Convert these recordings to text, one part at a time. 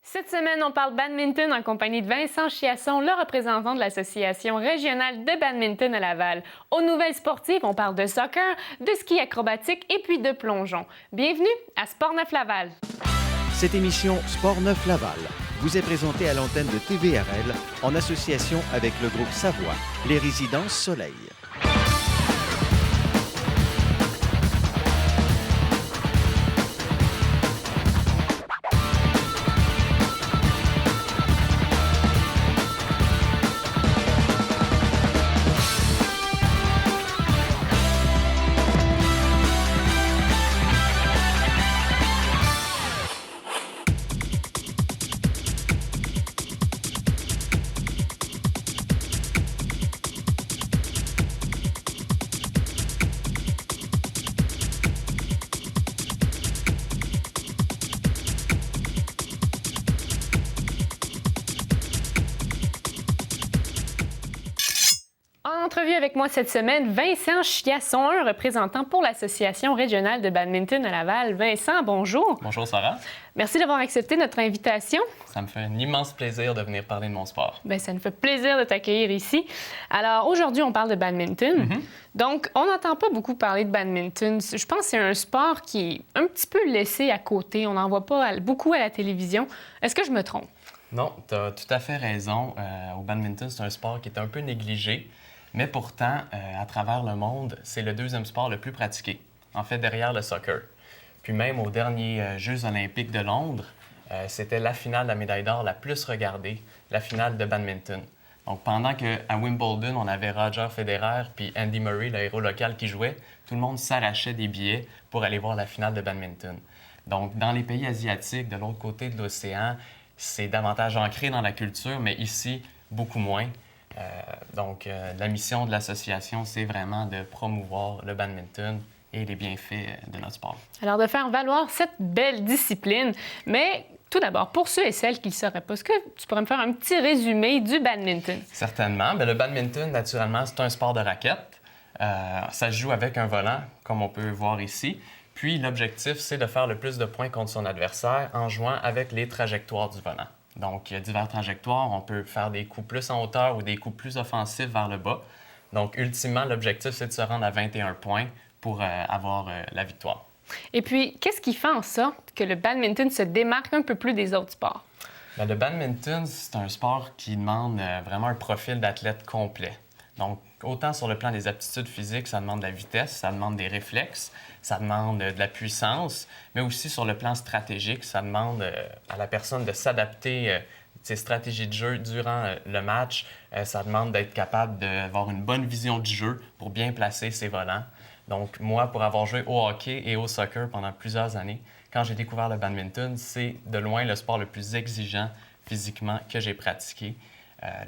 Cette semaine, on parle badminton en compagnie de Vincent Chiasson, le représentant de l'Association régionale de badminton à Laval. Aux nouvelles sportives, on parle de soccer, de ski acrobatique et puis de plongeon. Bienvenue à Sport 9 Laval. Cette émission Sport 9 Laval vous est présentée à l'antenne de TVRL en association avec le groupe Savoie, les Résidences Soleil. En entrevue avec moi cette semaine, Vincent Chiasson, un représentant pour l'Association régionale de badminton à Laval. Vincent, bonjour. Bonjour Sarah. Merci d'avoir accepté notre invitation. Ça me fait un immense plaisir de venir parler de mon sport. Bien, ça nous fait plaisir de t'accueillir ici. Alors, aujourd'hui, on parle de badminton. Donc, on n'entend pas beaucoup parler de badminton. Je pense que c'est un sport qui est un petit peu laissé à côté. On n'en voit pas beaucoup à la télévision. Est-ce que je me trompe? Non, tu as tout à fait raison. Au badminton, c'est un sport qui est un peu négligé, mais pourtant, à travers le monde, c'est le deuxième sport le plus pratiqué, en fait, derrière le soccer. Puis même aux derniers Jeux olympiques de Londres, c'était la finale de la médaille d'or la plus regardée, la finale de badminton. Donc pendant qu'à Wimbledon, on avait Roger Federer puis Andy Murray, le héros local, qui jouait, tout le monde s'arrachait des billets pour aller voir la finale de badminton. Donc dans les pays asiatiques, de l'autre côté de l'océan, c'est davantage ancré dans la culture, mais ici, beaucoup moins. La mission de l'association, c'est vraiment de promouvoir le badminton et les bienfaits de notre sport. Alors, de faire valoir cette belle discipline. Mais tout d'abord, pour ceux et celles qui ne le sauraient pas, est-ce que tu pourrais me faire un petit résumé du badminton? Certainement. Bien, le badminton, naturellement, c'est un sport de raquette. Ça se joue avec un volant, comme on peut voir ici. Puis, l'objectif, c'est de faire le plus de points contre son adversaire en jouant avec les trajectoires du volant. Donc, il y a diverses trajectoires. On peut faire des coups plus en hauteur ou des coups plus offensifs vers le bas. Donc, ultimement, l'objectif, c'est de se rendre à 21 points pour avoir la victoire. Et puis, qu'est-ce qui fait en sorte que le badminton se démarque un peu plus des autres sports? Bien, le badminton, c'est un sport qui demande vraiment un profil d'athlète complet. Donc, autant sur le plan des aptitudes physiques, ça demande de la vitesse, ça demande des réflexes, ça demande de la puissance, mais aussi sur le plan stratégique, ça demande à la personne de s'adapter ses stratégies de jeu durant le match. Ça demande d'être capable d'avoir une bonne vision du jeu pour bien placer ses volants. Donc, moi, pour avoir joué au hockey et au soccer pendant plusieurs années, quand j'ai découvert le badminton, c'est de loin le sport le plus exigeant physiquement que j'ai pratiqué.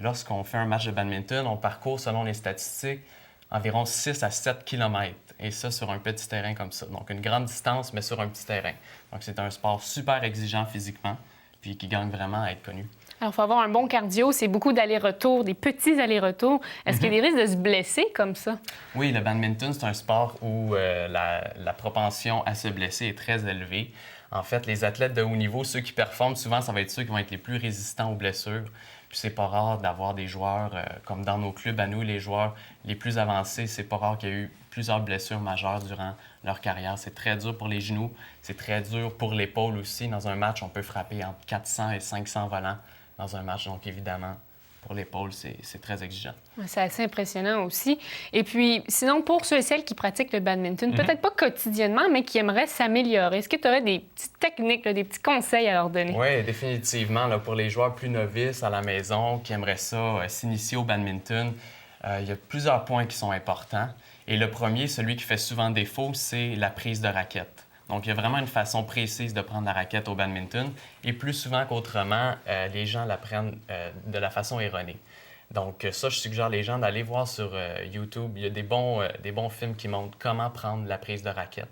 Lorsqu'on fait un match de badminton, on parcourt, selon les statistiques, environ 6 à 7 km, et ça sur un petit terrain comme ça. Donc, une grande distance, mais sur un petit terrain. Donc, c'est un sport super exigeant physiquement, puis qui gagne vraiment à être connu. Alors, il faut avoir un bon cardio, c'est beaucoup d'allers-retours, des petits allers-retours. Est-ce qu'il y a des risques de se blesser comme ça? Oui, le badminton, c'est un sport où la propension à se blesser est très élevée. En fait, les athlètes de haut niveau, ceux qui performent, souvent, ça va être ceux qui vont être les plus résistants aux blessures. Puis c'est pas rare d'avoir des joueurs, comme dans nos clubs à nous, les joueurs les plus avancés, c'est pas rare qu'il y ait eu plusieurs blessures majeures durant leur carrière. C'est très dur pour les genoux, c'est très dur pour l'épaule aussi. Dans un match, on peut frapper entre 400 et 500 volants dans un match. Donc évidemment, pour l'épaule, c'est très exigeant. C'est assez impressionnant aussi. Et puis, sinon, pour ceux et celles qui pratiquent le badminton, peut-être pas quotidiennement, mais qui aimeraient s'améliorer, est-ce que tu aurais des petites techniques, des petits conseils à leur donner? Oui, définitivement. Là, pour les joueurs plus novices à la maison qui aimeraient ça, s'initier au badminton, il y a plusieurs points qui sont importants. Et le premier, celui qui fait souvent défaut, c'est la prise de raquette. Donc, il y a vraiment une façon précise de prendre la raquette au badminton. Et plus souvent qu'autrement, les gens la prennent de la façon erronée. Donc, ça, je suggère les gens d'aller voir sur YouTube. Il y a des bons films qui montrent comment prendre la prise de raquette.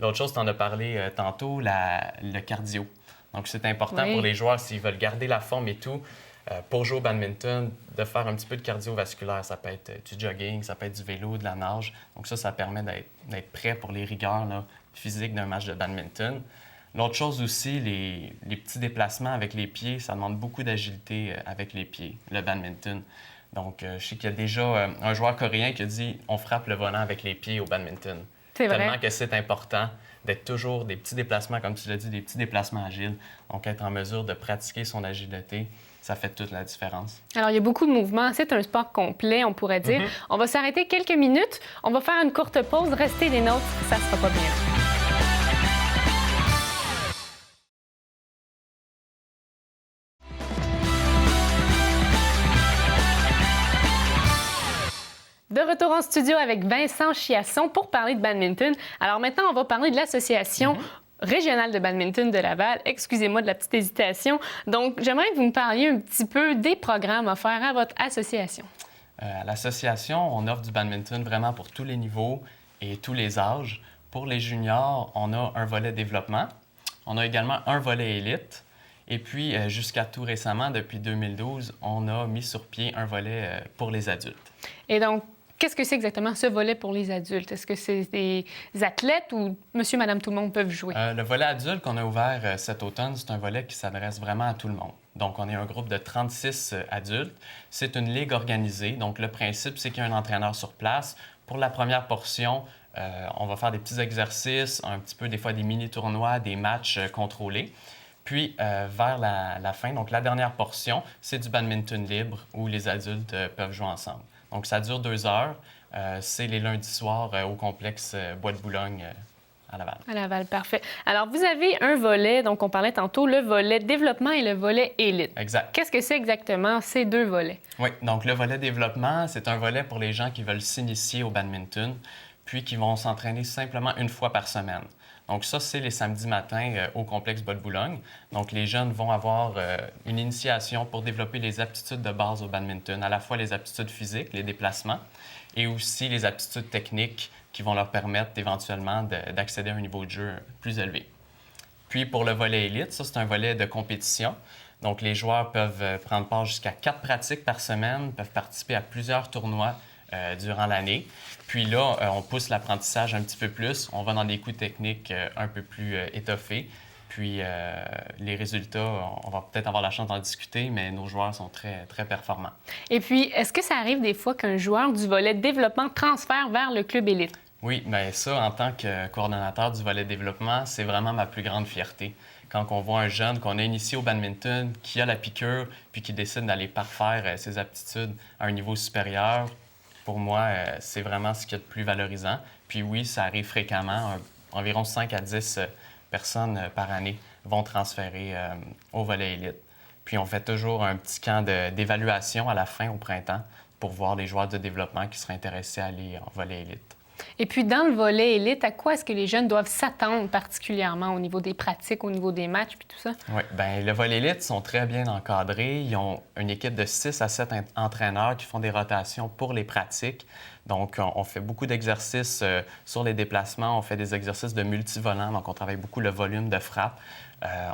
L'autre chose, tu en as parlé tantôt, le cardio. Donc, c'est important pour les joueurs, s'ils veulent garder la forme et tout, pour jouer au badminton, de faire un petit peu de cardiovasculaire. Ça peut être du jogging, ça peut être du vélo, de la nage. Donc ça permet d'être prêt pour les rigueurs là, physiques d'un match de badminton. L'autre chose aussi, les petits déplacements avec les pieds, ça demande beaucoup d'agilité avec les pieds, le badminton. Donc, je sais qu'il y a déjà un joueur coréen qui a dit « on frappe le volant avec les pieds au badminton ». C'est vrai. Tellement que c'est important d'être toujours des petits déplacements, comme tu l'as dit, des petits déplacements agiles. Donc, être en mesure de pratiquer son agilité, ça fait toute la différence. Alors, il y a beaucoup de mouvements. C'est un sport complet, on pourrait dire. On va s'arrêter quelques minutes. On va faire une courte pause. Restez des nôtres, ça sera pas bien. De retour en studio avec Vincent Chiasson pour parler de badminton. Alors maintenant, on va parler de l'Association régionale de badminton de Laval. Excusez-moi de la petite hésitation. Donc, j'aimerais que vous me parliez un petit peu des programmes offerts à votre association. À l'association, on offre du badminton vraiment pour tous les niveaux et tous les âges. Pour les juniors, on a un volet développement. On a également un volet élite. Et puis, jusqu'à tout récemment, depuis 2012, on a mis sur pied un volet pour les adultes. Et donc, qu'est-ce que c'est exactement ce volet pour les adultes? Est-ce que c'est des athlètes ou monsieur, madame, tout le monde peuvent jouer? Le volet adulte qu'on a ouvert cet automne, c'est un volet qui s'adresse vraiment à tout le monde. Donc, on est un groupe de 36 adultes. C'est une ligue organisée. Donc, le principe, c'est qu'il y a un entraîneur sur place. Pour la première portion, on va faire des petits exercices, un petit peu des fois des mini-tournois, des matchs contrôlés. Puis, vers la fin, donc la dernière portion, c'est du badminton libre où les adultes peuvent jouer ensemble. Donc, ça dure 2 heures. C'est les lundis soirs au complexe Bois de Boulogne à Laval. À Laval, parfait. Alors, vous avez un volet, donc on parlait tantôt, le volet développement et le volet élite. Exact. Qu'est-ce que c'est exactement ces deux volets? Oui, donc le volet développement, c'est un volet pour les gens qui veulent s'initier au badminton, puis qui vont s'entraîner simplement une fois par semaine. Donc ça, c'est les samedis matins au complexe Bois de Boulogne. Donc les jeunes vont avoir une initiation pour développer les aptitudes de base au badminton, à la fois les aptitudes physiques, les déplacements, et aussi les aptitudes techniques qui vont leur permettre éventuellement d'accéder à un niveau de jeu plus élevé. Puis pour le volet élite, ça, c'est un volet de compétition. Donc les joueurs peuvent prendre part jusqu'à 4 pratiques par semaine, peuvent participer à plusieurs tournois durant l'année. Puis là, on pousse l'apprentissage un petit peu plus. On va dans des coups techniques un peu plus étoffés. Puis les résultats, on va peut-être avoir la chance d'en discuter, mais nos joueurs sont très, très performants. Et puis, est-ce que ça arrive des fois qu'un joueur du volet développement transfère vers le club élite? Oui, bien ça, en tant que coordonnateur du volet développement, c'est vraiment ma plus grande fierté. Quand on voit un jeune qu'on a initié au badminton, qui a la piqûre, puis qui décide d'aller parfaire ses aptitudes à un niveau supérieur, pour moi, c'est vraiment ce qu'il y a de plus valorisant. Puis oui, ça arrive fréquemment. Environ 5 à 10 personnes par année vont transférer au volet élite. Puis on fait toujours un petit camp d'évaluation à la fin, au printemps, pour voir les joueurs de développement qui seraient intéressés à aller en volet élite. Et puis, dans le volet élite, à quoi est-ce que les jeunes doivent s'attendre particulièrement au niveau des pratiques, au niveau des matchs, puis tout ça? Oui, bien, le volet élite sont très bien encadrés. Ils ont une équipe de 6 à 7 entraîneurs qui font des rotations pour les pratiques. Donc, on fait beaucoup d'exercices sur les déplacements. On fait des exercices de multivolants. Donc, on travaille beaucoup le volume de frappe.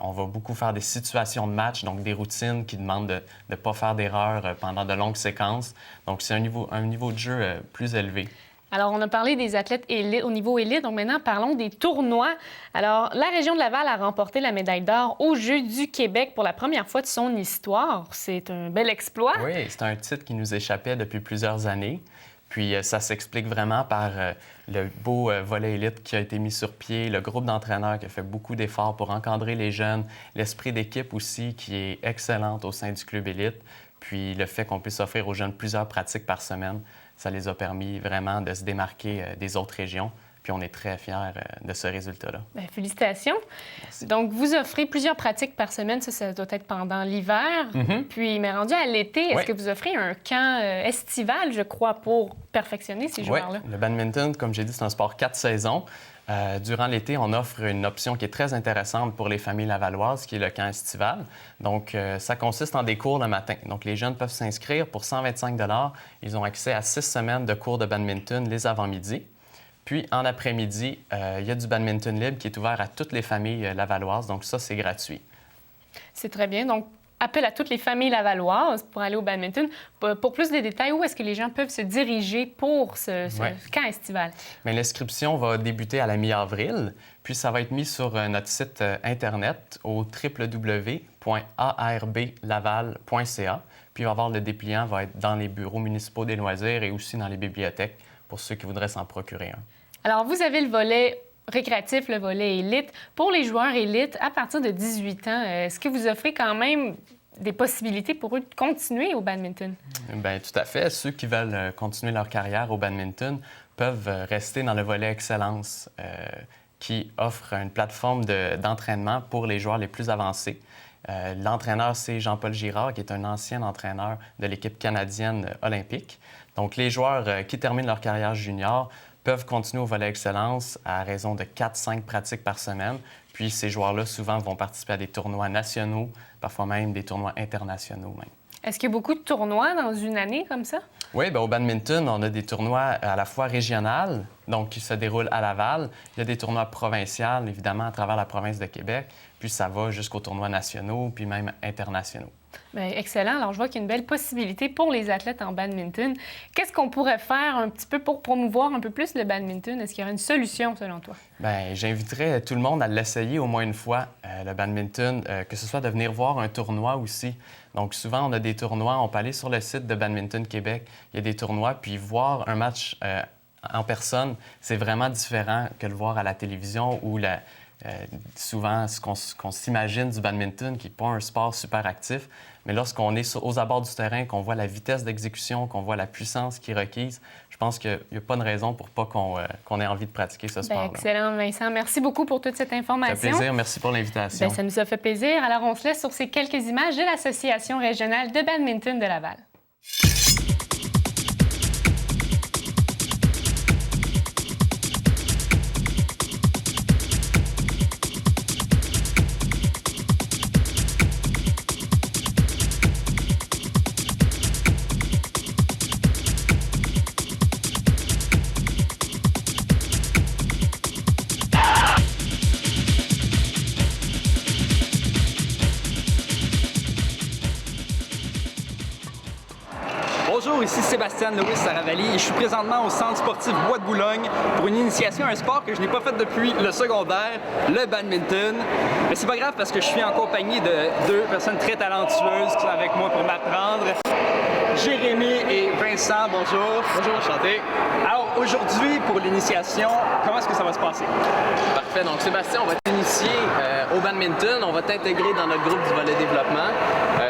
On va beaucoup faire des situations de match, donc des routines qui demandent de ne pas faire d'erreurs pendant de longues séquences. Donc, c'est un niveau de jeu plus élevé. Alors, on a parlé des athlètes élite, au niveau élite, donc maintenant, parlons des tournois. Alors, la région de Laval a remporté la médaille d'or aux Jeux du Québec pour la première fois de son histoire. C'est un bel exploit. Oui, c'est un titre qui nous échappait depuis plusieurs années. Puis ça s'explique vraiment par le beau volet élite qui a été mis sur pied, le groupe d'entraîneurs qui a fait beaucoup d'efforts pour encadrer les jeunes, l'esprit d'équipe aussi qui est excellente au sein du club élite, puis le fait qu'on puisse offrir aux jeunes plusieurs pratiques par semaine, ça les a permis vraiment de se démarquer des autres régions. Puis on est très fiers de ce résultat-là. Bien, félicitations. Merci. Donc, vous offrez plusieurs pratiques par semaine. Ça doit être pendant l'hiver. Puis, mais rendu à l'été, est-ce que vous offrez un camp estival, je crois, pour perfectionner ces joueurs-là? Oui, le badminton, comme j'ai dit, c'est un sport 4 saisons. Durant l'été, on offre une option qui est très intéressante pour les familles lavalloises, qui est le camp estival. Donc, ça consiste en des cours le matin. Donc, les jeunes peuvent s'inscrire pour 125 $. Ils ont accès à 6 semaines de cours de badminton les avant-midi. Puis, en après-midi, il y a du badminton libre qui est ouvert à toutes les familles lavalloises. Donc, ça, c'est gratuit. C'est très bien. Donc, appel à toutes les familles lavalloises pour aller au badminton. Pour plus de détails, où est-ce que les gens peuvent se diriger pour ce camp estival? Bien, l'inscription va débuter à la mi-avril, puis ça va être mis sur notre site Internet au www.arblaval.ca. Puis il va y avoir le dépliant, va être dans les bureaux municipaux des loisirs et aussi dans les bibliothèques pour ceux qui voudraient s'en procurer un. Alors, vous avez le volet récréatif, le volet élite. Pour les joueurs élites, à partir de 18 ans, est-ce que vous offrez quand même des possibilités pour eux de continuer au badminton? Bien, tout à fait. Ceux qui veulent continuer leur carrière au badminton peuvent rester dans le volet excellence qui offre une plateforme d'entraînement pour les joueurs les plus avancés. L'entraîneur, c'est Jean-Paul Girard, qui est un ancien entraîneur de l'équipe canadienne olympique. Donc, les joueurs qui terminent leur carrière junior peuvent continuer au volet excellence à raison de 4-5 pratiques par semaine. Puis, ces joueurs-là, souvent, vont participer à des tournois nationaux, parfois même des tournois internationaux même. Est-ce qu'il y a beaucoup de tournois dans une année comme ça? Oui, bien, au badminton, on a des tournois à la fois régionaux, donc qui se déroulent à Laval. Il y a des tournois provinciaux, évidemment, à travers la province de Québec. Puis ça va jusqu'aux tournois nationaux, puis même internationaux. Bien, excellent. Alors, je vois qu'il y a une belle possibilité pour les athlètes en badminton. Qu'est-ce qu'on pourrait faire un petit peu pour promouvoir un peu plus le badminton? Est-ce qu'il y aurait une solution, selon toi? Bien, j'inviterais tout le monde à l'essayer au moins une fois, le badminton, que ce soit de venir voir un tournoi aussi. Donc, souvent, on a des tournois. On peut aller sur le site de Badminton Québec. Il y a des tournois, puis voir un match en personne, c'est vraiment différent que le voir à la télévision ou souvent, ce qu'on s'imagine du badminton, qui n'est pas un sport super actif, mais lorsqu'on est aux abords du terrain, qu'on voit la vitesse d'exécution, qu'on voit la puissance qui est requise, je pense qu'il n'y a pas de raison pour pas qu'on ait envie de pratiquer ce sport-là. Excellent, Vincent. Merci beaucoup pour toute cette information. Ça fait plaisir. Merci pour l'invitation. Bien, ça nous a fait plaisir. Alors, on se laisse sur ces quelques images de l'Association régionale de badminton de Laval. Bonjour, ici Sébastien Louis Saravalli et je suis présentement au Centre sportif Bois de Boulogne pour une initiation à un sport que je n'ai pas fait depuis le secondaire, le badminton. Mais c'est pas grave parce que je suis en compagnie de deux personnes très talentueuses qui sont avec moi pour m'apprendre. Jérémy et Vincent, bonjour. Bonjour, enchanté. Alors aujourd'hui, pour l'initiation, comment est-ce que ça va se passer? Parfait. Donc Sébastien, on va t'initier au badminton. On va t'intégrer dans notre groupe du volet développement.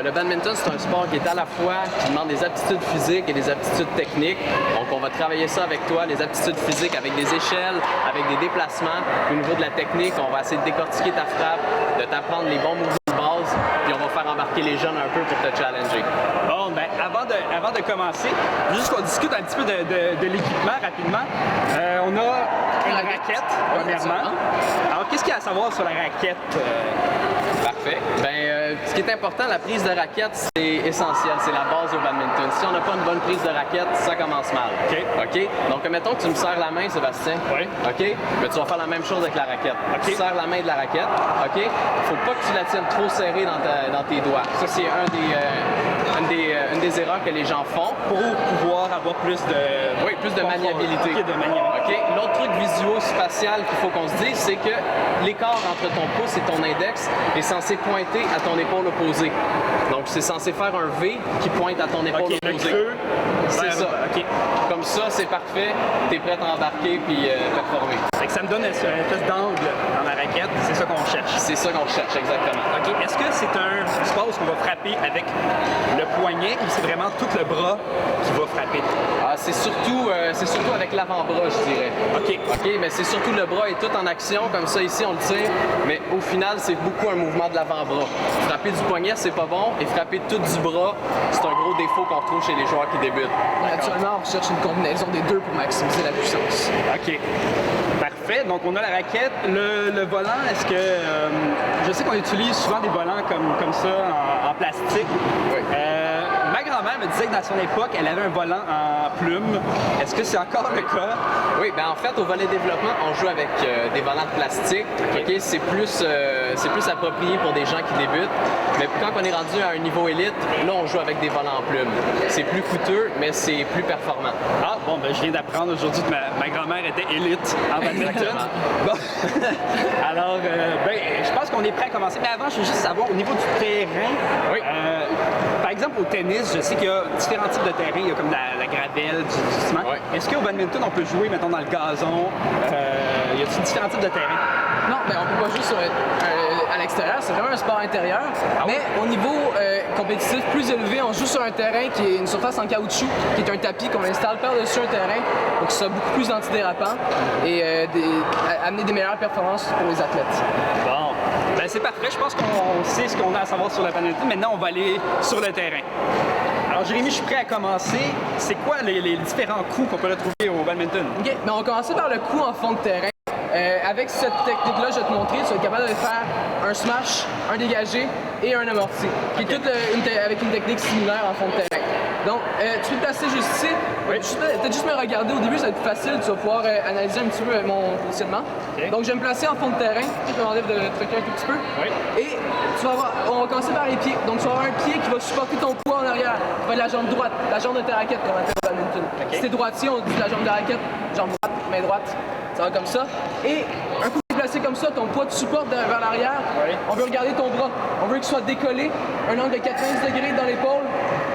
Le badminton, c'est un sport qui est à la fois qui demande des aptitudes physiques et des aptitudes techniques. Donc on va travailler ça avec toi, les aptitudes physiques avec des échelles, avec des déplacements. Au niveau de la technique, on va essayer de décortiquer ta frappe, de t'apprendre les bons mouvements de base, puis on va faire embarquer les jeunes un peu pour te challenger. Bon, bien, avant de commencer, juste qu'on discute un petit peu de l'équipement rapidement. On a une raquette, premièrement. Alors, qu'est-ce qu'il y a à savoir sur la raquette? Parfait. Bien, ce qui est important, la prise de raquette, c'est essentiel. C'est la base au badminton. Si on n'a pas une bonne prise de raquette, ça commence mal. OK? Donc, mettons que tu me serres la main, Sébastien. Oui. OK? Mais tu vas faire la même chose avec la raquette. Tu serres la main de la raquette. OK? Il ne faut pas que tu la tiennes trop serrée dans tes doigts. Ça, c'est une des erreurs que les gens font. Pour pouvoir avoir plus de maniabilité. OK, de maniabilité. OK? L'autre truc visuo-spatial qu'il faut qu'on se dise, c'est que l'écart entre ton pouce et ton index est censé pointer à ton épaule opposée. Donc, c'est censé faire un V qui pointe à ton épaule opposée. C'est ça. OK. Comme ça, c'est parfait. Tu es prêt à embarquer puis performer. Ça me donne une espèce d'angle dans la raquette. C'est ça qu'on cherche. C'est ça qu'on cherche, exactement. OK. Est-ce que c'est un sport où on va frapper avec le poignet ou c'est vraiment tout le bras qui va frapper? C'est surtout avec l'avant-bras, je dirais. OK, mais c'est surtout le bras est tout en action, comme ça ici on le tire, mais au final c'est beaucoup un mouvement de l'avant-bras. Frapper du poignet, c'est pas bon, et frapper tout du bras, c'est un gros défaut qu'on retrouve chez les joueurs qui débutent. Naturellement, on recherche une combinaison des deux pour maximiser la puissance. OK. Parfait. Donc, on a la raquette. Le volant, est-ce que... je sais qu'on utilise souvent des volants comme ça en plastique. Oui. Ma grand-mère me disait que dans son époque, elle avait un volant en plume. Est-ce que c'est encore le cas? Oui, ben en fait, au volet développement, on joue avec des volants de plastique. OK? C'est plus approprié pour des gens qui débutent. Mais quand on est rendu à un niveau élite, là, on joue avec des volants en plume. C'est plus coûteux, mais c'est plus performant. Ah, bon, ben je viens d'apprendre aujourd'hui que ma grand-mère était élite en badminton. Bon. Alors, je pense qu'on est prêt à commencer. Mais avant, je veux juste savoir, au niveau du terrain, Oui. Par exemple, au tennis, je sais qu'il y a différents types de terrain. Il y a comme la gravelle, du ciment. Oui. Est-ce qu'au badminton, on peut jouer, mettons, dans le gazon? Y a-t-il différents types de terrain? Non, ben on peut pas jouer à l'extérieur, c'est vraiment un sport intérieur. Mais au niveau compétitif plus élevé, on joue sur un terrain qui est une surface en caoutchouc, qui est un tapis qu'on installe par-dessus un terrain pour que ce soit beaucoup plus antidérapant et amener des meilleures performances pour les athlètes. Bon, ben c'est parfait. Je pense qu'on sait ce qu'on a à savoir sur le badminton. Maintenant, on va aller sur le terrain. Alors, Jérémy, je suis prêt à commencer. C'est quoi les différents coups qu'on peut retrouver au badminton? OK, mais on va commencer par le coup en fond de terrain. Avec cette technique-là, je vais te montrer, tu vas être capable de faire un smash, un dégagé et un amorti, qui est tout avec une technique similaire en fond de terrain. Donc, tu peux te placer juste ici. Oui. Peut-être juste me regarder au début, ça va être facile, tu vas pouvoir analyser un petit peu mon positionnement. OK. Donc, je vais me placer en fond de terrain. Je m'enlève de truquer un tout petit peu. Oui. Et tu vas voir, on va commencer par les pieds. Donc, tu vas avoir un pied qui va supporter ton poids en arrière. Ça va être la jambe droite, la jambe de ta raquette, comme on appelle au badminton. Si t'es droitier, on dit la jambe de la raquette, jambe droite, main droite. Ça va comme ça. Et un coup placé comme ça, ton poids te supporte vers l'arrière. Oui. On veut regarder ton bras. On veut qu'il soit décollé, un angle de 90 degrés dans l'épaule,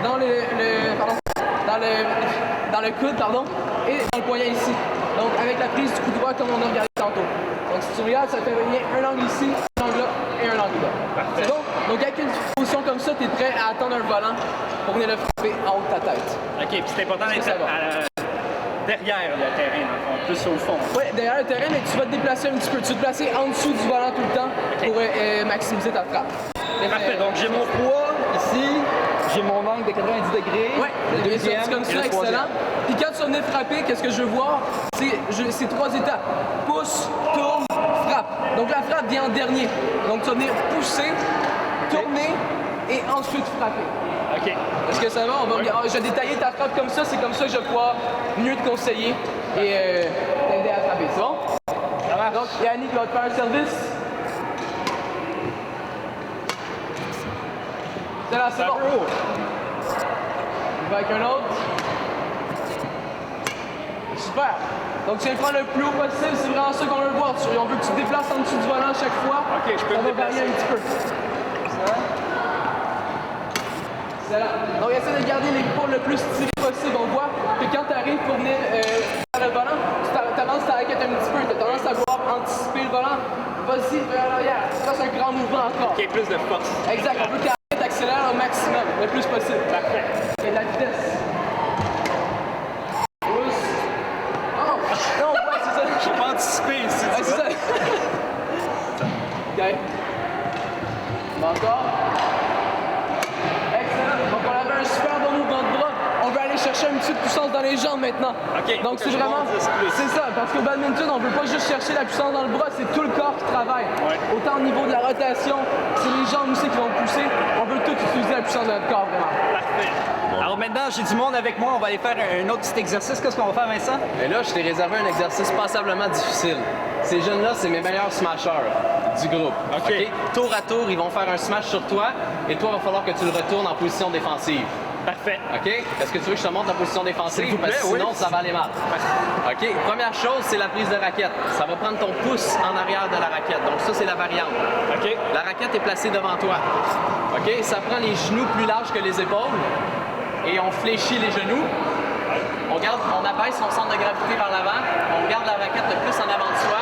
dans le coude, et dans le poignet ici. Donc avec la prise du coup droit comme on a regardé tantôt. Donc si tu regardes, ça fait venir un angle ici, un angle là et un angle là. C'est bon? Donc avec une position comme ça, tu es prêt à attendre un volant pour venir le frapper en haut de ta tête. OK, puis c'est important d'être Ça va. derrière le terrain, dans le fond, plus au fond. Oui, derrière le terrain, mais tu vas te déplacer un petit peu. Tu vas te placer en dessous du volant tout le temps pour maximiser ta frappe. Parfait, donc j'ai mon poids ici, j'ai mon angle de 90 degrés. Oui, le deuxième comme et ça, le excellent. troisième. Puis quand tu vas venir frapper, qu'est-ce que je veux voir? C'est 3 étapes. Pousse, tourne, frappe. Donc la frappe vient en dernier. Donc tu vas venir pousser, tourner et ensuite frapper. OK. Est-ce que ça va? On va regarder. Je vais détailler ta frappe comme ça. C'est comme ça que je vais pouvoir mieux te conseiller et t'aider à frapper. C'est bon? Ça marche. Donc Yannick va te faire un service. C'est là, c'est bon. On va avec un autre. Super. Donc tu viens de prendre le plus haut possible, c'est vraiment ça qu'on veut voir. On veut que tu te déplaces en dessous du volant à chaque fois. OK, je peux Ça me va varier déplacer. un petit peu. Excellent. Donc essaie de garder l'épaule le plus tirée possible. On voit que quand tu arrives pour venir vers le volant, tu avances ta raquette un petit peu. Tu as tendance à vouloir anticiper le volant. Vas-y, vers l'arrière. Ça, c'est un grand mouvement encore. OK, plus de force. Exact. On veut que ta raquette accélère au maximum, le plus possible. Parfait. Et de la vitesse. Pousse. Oh! Non, ouais, c'est ça. Je peux pas anticiper ici, Ouais, tu c'est vois. ça. OK. Encore. Excellent. Donc, on avait un super bon mouvement de bras. On veut aller chercher un petit peu de puissance dans les jambes maintenant. OK, Donc, faut c'est que je vraiment. bondisse plus. C'est ça, parce qu'au badminton, on veut pas juste chercher la puissance dans le bras, c'est tout le corps qui travaille. Ouais. Autant au niveau de la rotation, c'est les jambes aussi qui vont pousser. On veut tout utiliser la puissance de notre corps, vraiment. Parfait. Alors maintenant, j'ai du monde avec moi. On va aller faire un autre petit exercice. Qu'est-ce qu'on va faire, Vincent? Et là, je t'ai réservé un exercice passablement difficile. Ces jeunes-là, c'est mes meilleurs smashers du groupe. OK. Tour à tour, ils vont faire un smash sur toi et toi, il va falloir que tu le retournes en position défensive. Parfait. OK? Est-ce que tu veux que je te montre la position défensive? S'il vous plaît, Parce que sinon, oui. ça va aller mal. OK? Première chose, c'est la prise de raquette. Ça va prendre ton pouce en arrière de la raquette. Donc ça, c'est la variante. OK. La raquette est placée devant toi. OK? Ça prend les genoux plus larges que les épaules et on fléchit les genoux. On abaisse son centre de gravité vers l'avant. On garde la raquette le plus en avant de soi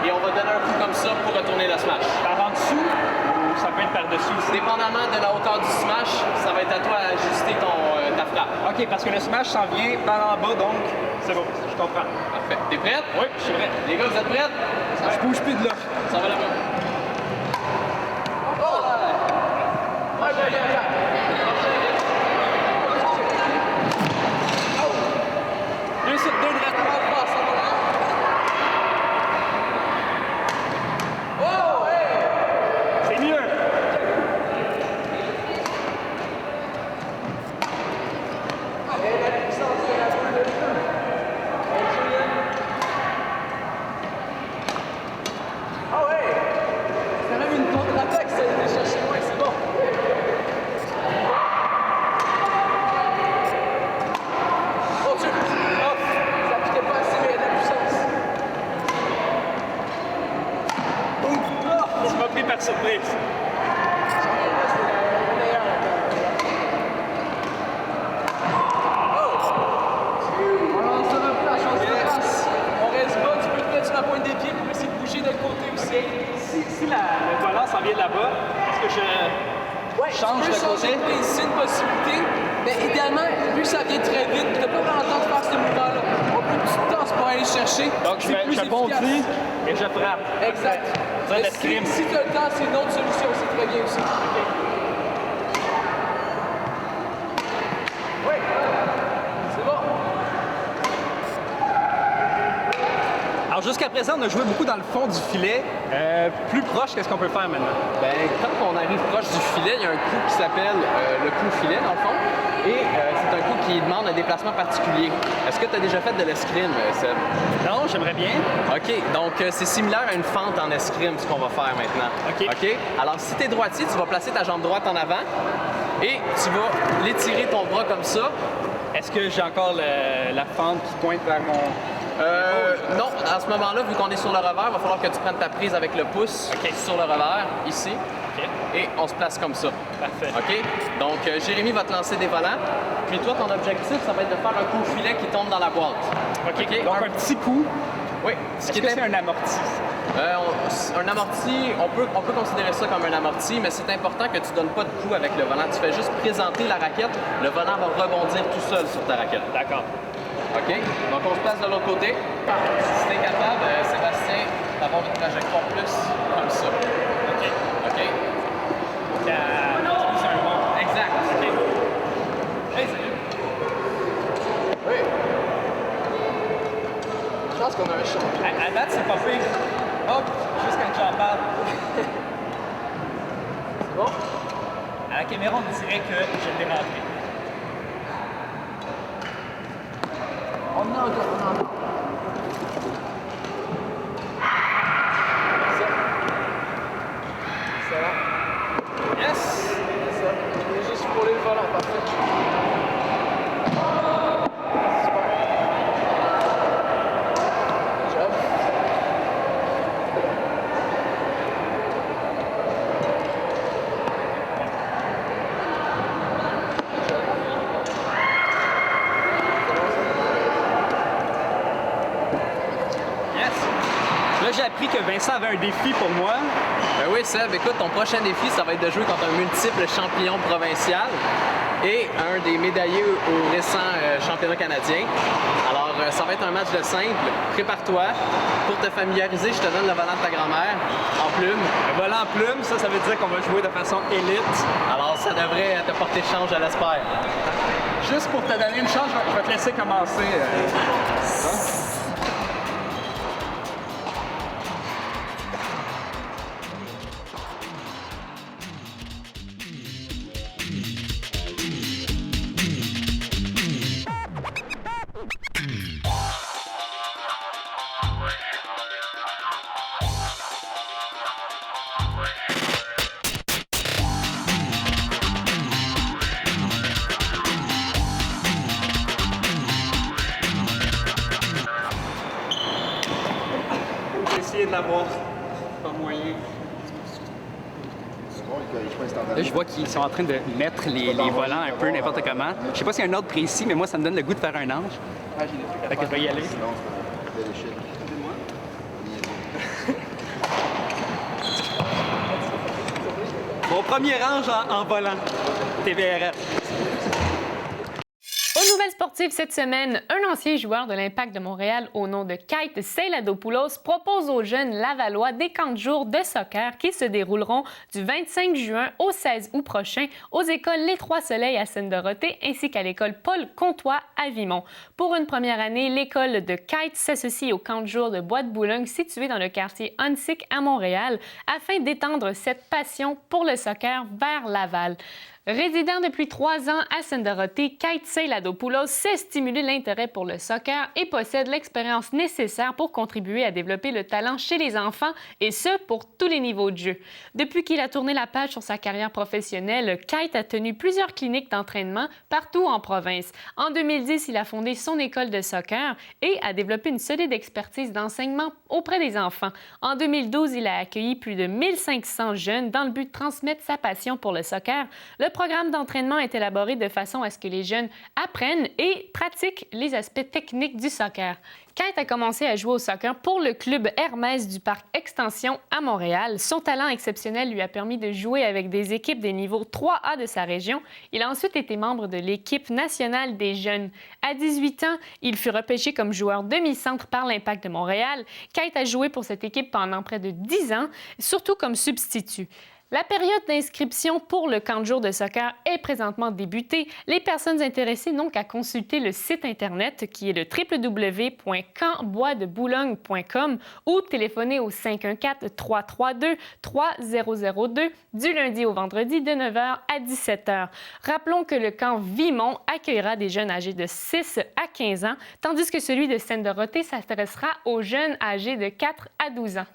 et on va donner un coup comme ça pour retourner le smash. Par en dessous ou ça peut être par-dessus aussi? Dépendamment de la hauteur du smash, ça va être à toi d'ajuster ta frappe. OK, parce que le smash s'en vient par en bas, donc c'est bon, je comprends. Parfait. T'es prête? Oui, je suis prêt. Les gars, vous êtes prêts? Je bouge plus de là. Ça va là-bas. Deux sur deux, droite. C'est mieux. change Tu peux de changer côté. de place, c'est une possibilité. Mais idéalement, vu que ça vient très vite, tu n'as pas vraiment le temps de faire ce mouvement-là. On peut tout le temps pour aller le chercher. Donc, C'est plus je efficace. bondis et je frappe. Exact. Ça, Mais l'escrime. si tu as le temps, c'est une autre solution, c'est très bien aussi. Oui. C'est bon. Alors, jusqu'à présent, on a joué beaucoup dans le fond du filet. Plus proche, qu'est-ce qu'on peut faire maintenant? Ben, quand on arrive proche du filet, il y a un coup qui s'appelle le coup filet, dans le fond. Et c'est un coup qui demande un déplacement particulier. Est-ce que tu as déjà fait de l'escrime, Seb? Non, j'aimerais bien. OK, donc c'est similaire à une fente en escrime, ce qu'on va faire maintenant. OK. Alors, si tu es droitier, tu vas placer ta jambe droite en avant et tu vas l'étirer ton bras comme ça. Est-ce que j'ai encore la fente qui pointe vers mon... Non, à ce moment-là, vu qu'on est sur le revers, il va falloir que tu prennes ta prise avec le pouce sur le revers, ici. Et on se place comme ça. Parfait. OK? Donc, Jérémy va te lancer des volants. Puis toi, ton objectif, ça va être de faire un coup filet qui tombe dans la boîte. OK. Donc, un petit coup. Oui. Est-ce que c'est un amorti? Un amorti, on peut considérer ça comme un amorti, mais c'est important que tu ne donnes pas de coup avec le volant. Tu fais juste présenter la raquette. Le volant va rebondir tout seul sur ta raquette. D'accord. OK? Donc, on se place de l'autre côté. Si tu es capable, Sébastien, d'avoir une trajectoire plus comme ça. OK? OK? C'est un bon. Exact. OK. Hey, salut. Oui. Je pense qu'on a un champ. À date, c'est pas pire. Hop, juste quand j'en parle. C'est bon? À la caméra, on dirait que je l'ai rentré. On en a encore, on en a encore. Ça. Excellent. Yes! C'est ça. On est juste frôler le volant, parfait. Super. Good job. Yes! Là, j'ai appris que Vincent avait un défi pour moi. Ben oui, Seb, écoute, ton prochain défi, ça va être de jouer contre un multiple champion provincial et un des médaillés au récent championnat canadien. Alors, ça va être un match de simple. Prépare-toi. Pour te familiariser, je te donne le volant de ta grand-mère en plume. Le volant en plume, ça veut dire qu'on va jouer de façon élite. Alors, ça devrait te porter chance, je l'espère. Juste pour te donner une chance, je vais te laisser commencer. J'ai essayé de l'avoir. Pas moyen. Là, je vois qu'ils sont en train de mettre les volants un peu n'importe comment. Je sais pas s'il y a un ordre précis, mais moi, ça me donne le goût de faire un ange. Fait que je vais y aller. Mon premier range en volant. TVRF. Aux nouvelles sportives cette semaine, un ancien joueur de l'Impact de Montréal au nom de Kite Seiladopoulos propose aux jeunes Lavallois des camps de jour de soccer qui se dérouleront du 25 juin au 16 août prochain aux écoles Les Trois Soleils à Seine-Dorothée ainsi qu'à l'école Paul Comtois à Vimont. Pour une première année, l'école de Kite s'associe au camp de jour de Bois-de-Boulogne situé dans le quartier Huntsic à Montréal afin d'étendre cette passion pour le soccer vers Laval. Résident depuis 3 ans à Seine-Dorothée, Kite Seiladopoulos sait stimuler l'intérêt pour le soccer et possède l'expérience nécessaire pour contribuer à développer le talent chez les enfants, et ce, pour tous les niveaux de jeu. Depuis qu'il a tourné la page sur sa carrière professionnelle, Kite a tenu plusieurs cliniques d'entraînement partout en province. En 2010, il a fondé son école de soccer et a développé une solide expertise d'enseignement auprès des enfants. En 2012, il a accueilli plus de 1500 jeunes dans le but de transmettre sa passion pour le soccer. Le programme d'entraînement est élaboré de façon à ce que les jeunes apprennent et pratiquent les aspects techniques du soccer. Kate a commencé à jouer au soccer pour le club Hermès du Parc Extension à Montréal. Son talent exceptionnel lui a permis de jouer avec des équipes des niveaux 3A de sa région. Il a ensuite été membre de l'équipe nationale des jeunes. À 18 ans, il fut repêché comme joueur demi-centre par l'Impact de Montréal. Kate a joué pour cette équipe pendant près de 10 ans, surtout comme substitut. La période d'inscription pour le camp de jour de soccer est présentement débutée. Les personnes intéressées n'ont qu'à consulter le site Internet qui est le www.campboisdeboulogne.com ou téléphoner au 514-332-3002 du lundi au vendredi de 9h à 17h. Rappelons que le camp Vimont accueillera des jeunes âgés de 6 à 15 ans, tandis que celui de Seine-Dorothée s'adressera aux jeunes âgés de 4 à 12 ans.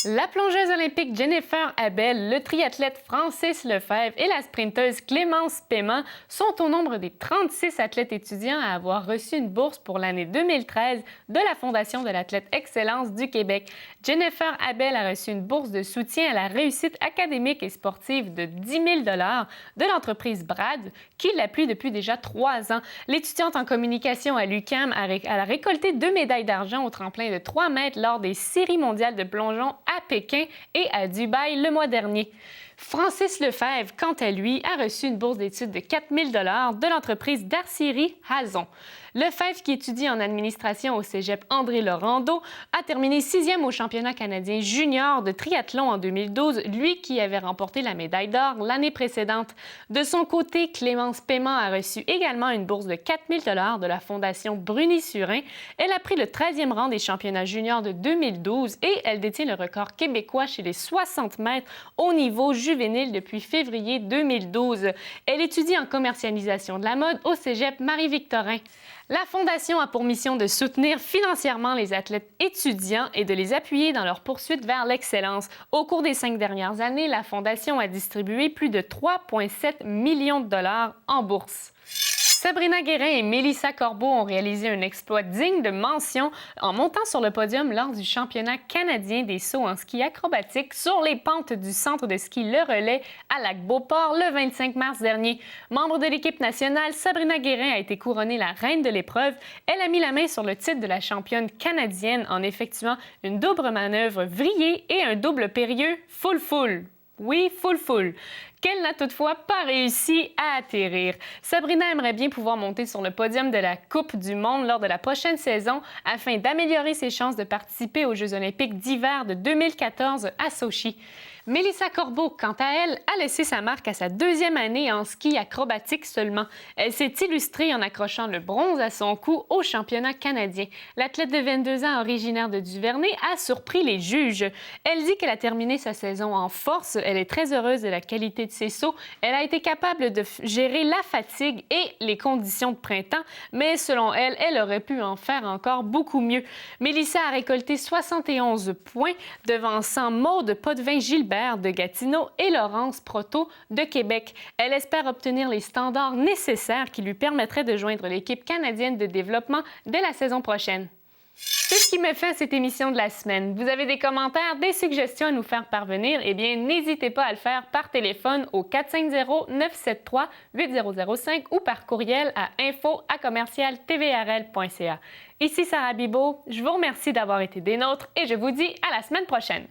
La plongeuse olympique Jennifer Abel, le triathlète Francis Lefebvre et la sprinteuse Clémence Paiement sont au nombre des 36 athlètes étudiants à avoir reçu une bourse pour l'année 2013 de la Fondation de l'athlète Excellence du Québec. Jennifer Abel a reçu une bourse de soutien à la réussite académique et sportive de 10 000 $ de l'entreprise Brad, qui l'appuie depuis déjà 3 ans. L'étudiante en communication à l'UQAM a récolté 2 médailles d'argent au tremplin de 3 mètres lors des séries mondiales de plongeon à Pékin et à Dubaï le mois dernier. Francis Lefebvre, quant à lui, a reçu une bourse d'études de 4 000 $ de l'entreprise Darcierie Hazon. Lefebvre, qui étudie en administration au cégep André Laurando, a terminé 6e au championnat canadien junior de triathlon en 2012, lui qui avait remporté la médaille d'or l'année précédente. De son côté, Clémence Paiement a reçu également une bourse de 4 000 $ de la Fondation Bruni-Surin. Elle a pris le 13e rang des championnats juniors de 2012 et elle détient le record québécois chez les 60 mètres au niveau juvénile depuis février 2012. Elle étudie en commercialisation de la mode au cégep Marie-Victorin. La Fondation a pour mission de soutenir financièrement les athlètes étudiants et de les appuyer dans leur poursuite vers l'excellence. Au cours des 5 dernières années, la Fondation a distribué plus de 3,7 millions de $ en bourse. Sabrina Guérin et Mélissa Corbeau ont réalisé un exploit digne de mention en montant sur le podium lors du championnat canadien des sauts en ski acrobatique sur les pentes du centre de ski Le Relais à Lac-Beauport le 25 mars dernier. Membre de l'équipe nationale, Sabrina Guérin a été couronnée la reine de l'épreuve. Elle a mis la main sur le titre de la championne canadienne en effectuant une double manœuvre vrillée et un double périlleux full-full. Oui, full-full, qu'elle n'a toutefois pas réussi à atterrir. Sabrina aimerait bien pouvoir monter sur le podium de la Coupe du monde lors de la prochaine saison afin d'améliorer ses chances de participer aux Jeux olympiques d'hiver de 2014 à Sochi. Mélissa Corbeau, quant à elle, a laissé sa marque à sa 2e année en ski acrobatique seulement. Elle s'est illustrée en accrochant le bronze à son cou au championnat canadien. L'athlète de 22 ans, originaire de Duvernay, a surpris les juges. Elle dit qu'elle a terminé sa saison en force. Elle est très heureuse de la qualité de ses sauts. Elle a été capable de gérer la fatigue et les conditions de printemps, mais selon elle, elle aurait pu en faire encore beaucoup mieux. Mélissa a récolté 71 points, devançant Maude Potvin-Gilbert de Gatineau et Laurence Proto de Québec. Elle espère obtenir les standards nécessaires qui lui permettraient de joindre l'équipe canadienne de développement dès la saison prochaine. C'est ce qui me fait à cette émission de la semaine. Vous avez des commentaires, des suggestions à nous faire parvenir? Eh bien, n'hésitez pas à le faire par téléphone au 450-973-8005 ou par courriel à info@commercialtvrl.ca. Ici Sarah Bibeau, je vous remercie d'avoir été des nôtres et je vous dis à la semaine prochaine.